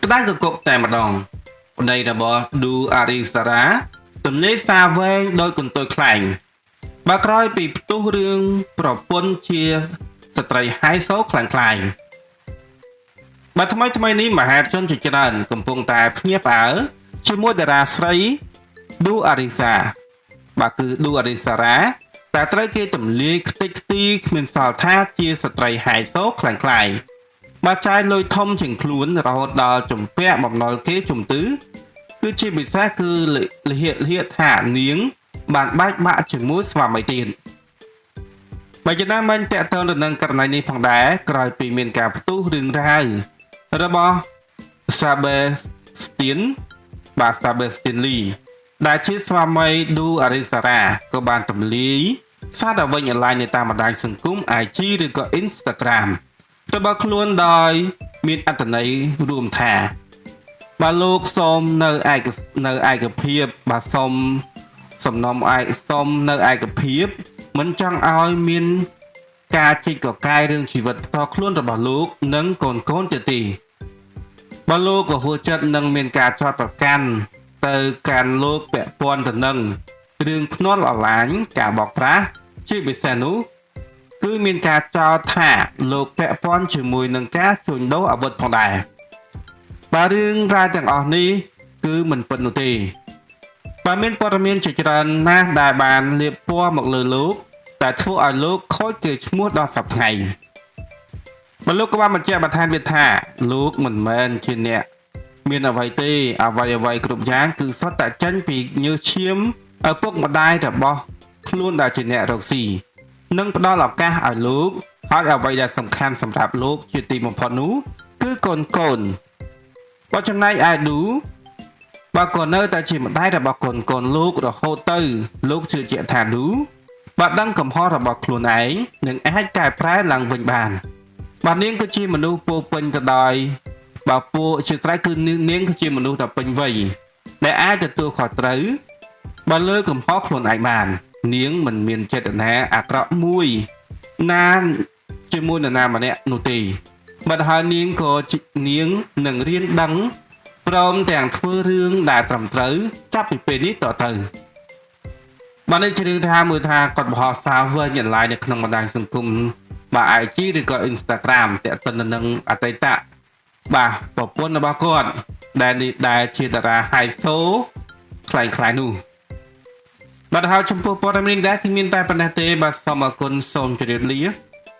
ក្តៅកកតែម្ដងប្តីរបស់ឌូអារីសារ៉ាទំនេរសារវែងដោយកន្ទុយខ្លែងបើក្រោយពីផ្ទុះរឿងប្រពន្ធជាស្ត្រីហៃសូខ្លាំងបើថ្មីនេះមហាជនជាច្រើនកំពុងតែភ្ញាក់ផ្អើលជាមួយតារាស្រីឌូអារីសាបាទគឺឌូអារីសារ៉ាតែត្រូវគេទម្លាយខ្ទេចខ្ទីគ្មានសល់ថាជាស្ត្រីហៃសូខ្លាំងបើចាយលុយធំជាងខ្លួនរហូតដល់ជំពាក់បំណុលគេជំទឺគឺជាពិសេសគឺលហិថានាងបានបែកបាក់ជាមួយស្វាមីទៀតបើចំណាំមិនតកតទៅនឹងករណីនេះផងដែរក្រោយពីមានការផ្ទុះរឿងរ៉ាវរបស់ Sebastian Lee ដែលជាស្វាមីឌូអារីសារ៉ាក៏បានទម្លាយសារដល់វិញអនឡាញនៅតាមបណ្ដាញសង្គម IG ឬក៏ Instagram របស់ខ្លួនដោយមានអត្ថន័យរួមថាបាទលោកសូមនៅឯកភាពបាទសូមសំណុំសូមនៅឯកភាពមិនចង់ឲ្យមានការជីកកកាយរឿងជីវិតផ្ទាល់ខ្លួនរបស់លោកនិងកូនទៀតទេបើលោកក៏ហួចចិត្តនឹងមានការចោទប្រកាន់ទៅកាន់លោកពាក់ព័ន្ធទៅនឹងរឿងភ្នាល់អនឡាញការបោកប្រាស់ជាពិសេសនោះគឺមានការចោទថាលោកពាក់ព័ន្ធជាមួយនឹងការជួញដូរអាវុធផងដែរបើរឿងរ៉ាវទាំងអស់នេះគឺមិនពិតនោះទេបើមានព័ត៌មានជាច្រើនណាស់ដែលបានលាបពណ៌មកលើលោកតែធ្វើឲ្យលោកខូចកេរ្តិ៍ឈ្មោះដល់សប្តាហ៍ថ្ងៃបើលោកក៏បានបញ្ជាក់បន្ថែមទៀតថាលោកមិនមែនជាអ្នកមានអ្វីទេអ្វីគ្រប់យ៉ាងគឺសុទ្ធតែចេញពីញើសឈាមឪពុកម្ដាយរបស់ខ្លួនដែលជាអ្នករកស៊ីនិងផ្ដល់ឱកាសឲ្យលោកហើយអ្វីដែលសំខាន់សម្រាប់លោកជាទីបំផុតនោះគឺកូនបើចំណែកឯឌូបើក៏នៅតែជាម្ដាយរបស់កូនលោករហូតទៅលោកជឿជាក់ថាឌូបើដឹងកំហុសរបស់ខ្លួនឯងនឹងអាចកែប្រែឡើងវិញបានបាទនាងគឺជាមនុស្សពោពេញទៅដោយបើពួកជាស្រ័យគឺនាងគឺជាមនុស្សតែពេញវ័យដែលអាចទទួលខុសត្រូវបើលើកំហុសខ្លួនឯងបាននាងមិនមានចេតនាអាក្រក់មួយណាជាមួយនរណាម្នាក់នោះទេបាទហើយនាងនឹងរៀនដឹងព្រមទាំងធ្វើរឿងដែលត្រឹមត្រូវចាប់ពីពេលនេះតទៅបាទនេះជារឿងថាមើលថាគាត់បង្ហោះសារវិញអនឡាញនៅក្នុងបណ្ដាញសង្គមបាទ IG ឬក៏ Instagram តាក់ទិននឹងអតីតបាទប្រពន្ធរបស់គាត់ដែលជាតារាហៃសូខ្លាំងនោះបាទហើយចំពោះព័ត៌មាននេះដែរគឺមានតែប៉ុណ្ណេះទេបាទសូមអរគុណសូមជម្រាបលា